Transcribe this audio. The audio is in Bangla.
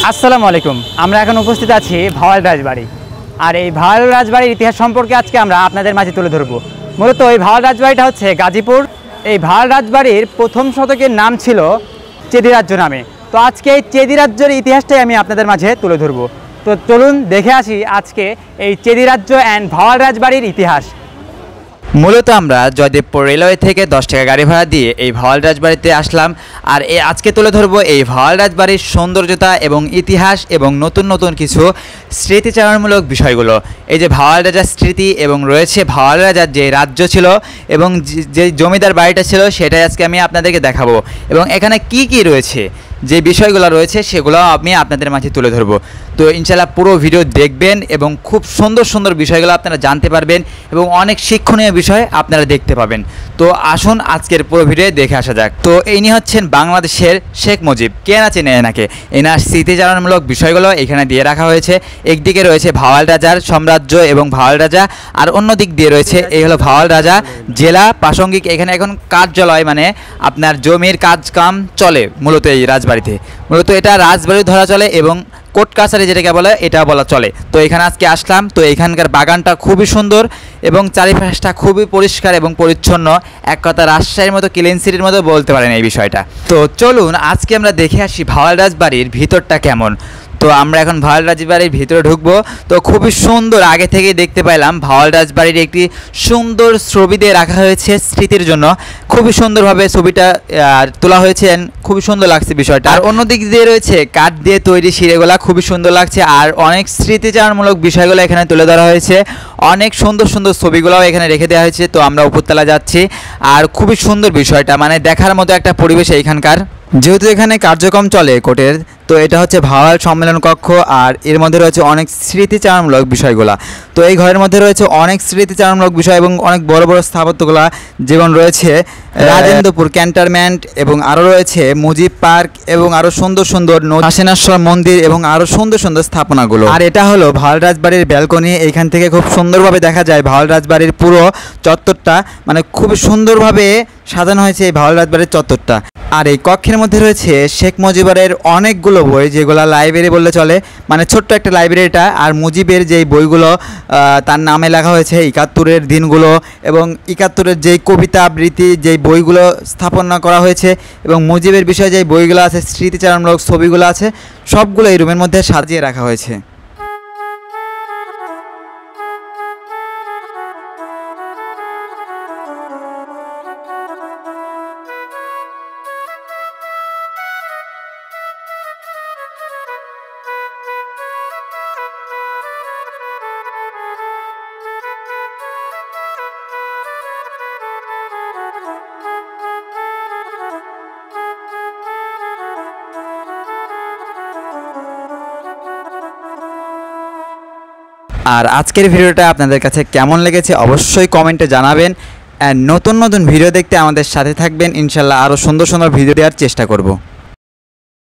আসসালামু আলাইকুম। আমরা এখন উপস্থিত আছি ভাওয়াল রাজবাড়ি। আর এই ভাওয়াল রাজবাড়ির ইতিহাস সম্পর্কে আজকে আমরা আপনাদের মাঝে তুলে ধরব। মূলত এই ভাওয়াল রাজবাড়িটা হচ্ছে গাজীপুর। এই ভাওয়াল রাজবাড়ির প্রথম শতকের নাম ছিল চেদি রাজ্য নামে। তো আজকে এই চেদি রাজ্যের ইতিহাসটাই আমি আপনাদের মাঝে তুলে ধরব। তো চলুন দেখে আসি আজকে এই চেদি রাজ্য অ্যান্ড ভাওয়াল রাজবাড়ির ইতিহাস। মূলত আমরা জয়দেবপুর রেলওয়ে থেকে 10 টাকা গাড়ি ভাড়া দিয়ে এই ভাওয়াল রাজবাড়িতে আসলাম। আর আজকে তুলে ধরবো এই ভাওয়াল রাজবাড়ির সৌন্দর্যতা এবং ইতিহাস এবং নতুন নতুন কিছু স্মৃতিচারণমূলক বিষয়গুলো। এই যে ভাওয়াল রাজার স্মৃতি এবং রয়েছে ভাওয়াল রাজার যে রাজ্য ছিল এবং যে জমিদার বাড়িটা ছিল সেটাই আজকে আমি আপনাদেরকে দেখাবো। এবং এখানে কি কি রয়েছে, যে বিষয়গুলো রয়েছে সেগুলো আমি আপনাদের মাঝে তুলে ধরবো। তো ইনশাআল্লাহ পুরো ভিডিও দেখবেন এবং খুব সুন্দর সুন্দর বিষয়গুলো আপনারা জানতে পারবেন এবং অনেক শিক্ষণীয় বিষয় আপনারা দেখতে পাবেন। তো আসুন আজকের পুরো ভিডিও দেখে আসা যাক। তো ইনি হচ্ছেন বাংলাদেশের শেখ মুজিব। কে না চেনে এনাকে? এনার স্মৃতিচারণমূলক বিষয়গুলো এখানে দিয়ে রাখা হয়েছে। একদিকে রয়েছে ভাওয়াল রাজার সাম্রাজ্য এবং ভাওয়াল রাজা, আর অন্য দিক দিয়ে রয়েছে এই হলো ভাওয়াল রাজা জেলা প্রাসঙ্গিক। এখানে এখন কার্যালয় মানে আপনার জমির কাজ কাম চলে মূলত এই রাজবাড়িতে। মূলত এটা রাজবাড়ি ধরা চলে এবং কোর্ট কাছারি যেটাকে বলে এটা বলা চলে। তো এখানে আজকে আসলাম। তো এখানকার বাগানটা খুবই সুন্দর এবং চারিপাশটা খুবই পরিষ্কার এবং পরিচ্ছন্ন। এক কথা রাজশাহীর মতো ক্লিন সিটির মতো বলতে পারেন এই বিষয়টা। তো চলুন আজকে আমরা দেখে আসি ভাওয়াল রাজবাড়ির ভিতরটা কেমন। তো আমরা এখন ভাওয়াল রাজবাড়ির ভিতরে ঢুকবো। তো খুবই সুন্দর, আগে থেকেই দেখতে পাইলাম ভাওয়াল রাজবাড়ির একটি সুন্দর ছবি দিয়ে রাখা হয়েছে স্মৃতির জন্য। খুবই সুন্দরভাবে ছবিটা তোলা হয়েছে, খুবই সুন্দর লাগছে বিষয়টা। আর অন্যদিক দিয়ে রয়েছে কাঠ দিয়ে তৈরি সিঁড়িগুলা, খুবই সুন্দর লাগছে। আর অনেক স্মৃতিচারণমূলক বিষয়গুলো এখানে তুলে ধরা হয়েছে। অনেক সুন্দর সুন্দর ছবিগুলোও এখানে রেখে দেওয়া হয়েছে। তো আমরা উপরতলা যাচ্ছি। আর খুবই সুন্দর বিষয়টা, মানে দেখার মতো একটা পরিবেশ এইখানকার। যেহেতু এখানে কার্যক্রম চলে কোর্টের, তো এটা হচ্ছে ভাওয়াল সম্মেলন কক্ষ। আর এর মধ্যে রয়েছে অনেক স্মৃতিচারণমূলক বিষয়গুলো। তো এই ঘরের মধ্যে রয়েছে অনেক স্মৃতিচারণমূলক বিষয় এবং অনেক বড় বড় স্থাপত্যগুলো, যেমন রয়েছে রাজেন্দ্রপুর ক্যান্টনমেন্ট এবং আরও রয়েছে মুজিব পার্ক এবং আরও সুন্দর সুন্দর হাসিনাশ্বর মন্দির এবং আরও সুন্দর সুন্দর স্থাপনাগুলো। আর এটা হলো ভাওয়াল রাজবাড়ির ব্যালকনি। এইখান থেকে খুব সুন্দরভাবে দেখা যায় ভাওয়াল রাজবাড়ির পুরো চত্বরটা, মানে খুবই সুন্দরভাবে সাজানো হয়েছে এই ভাওয়াল রাজবাড়ির চত্বরটা। আর এই কক্ষের মধ্যে রয়েছে শেখ মুজিবের অনেকগুলো বই, যেগুলো লাইব্রেরি বললে চলে, মানে ছোট্ট একটা লাইব্রেরিটা। আর মুজিবের যেই বইগুলো তার নামে লেখা হয়েছে, 71-এর দিনগুলো এবং 71-এর যেই কবিতা আবৃত্তি যেই বইগুলো স্থাপনা করা হয়েছে এবং মুজিবের বিষয়ে যেই বইগুলো আছে, স্মৃতিচারণমূলক ছবিগুলো আছে, সবগুলো এই রুমের মধ্যে সাজিয়ে রাখা হয়েছে। আর আজকের ভিডিওটা আপনাদের কাছে কেমন লেগেছে অবশ্যই কমেন্টে জানাবেন। আর নতুন নতুন ভিডিও দেখতে আমাদের সাথে থাকবেন। ইনশাল্লাহ আরও সুন্দর সুন্দর ভিডিও দেওয়ার চেষ্টা করব।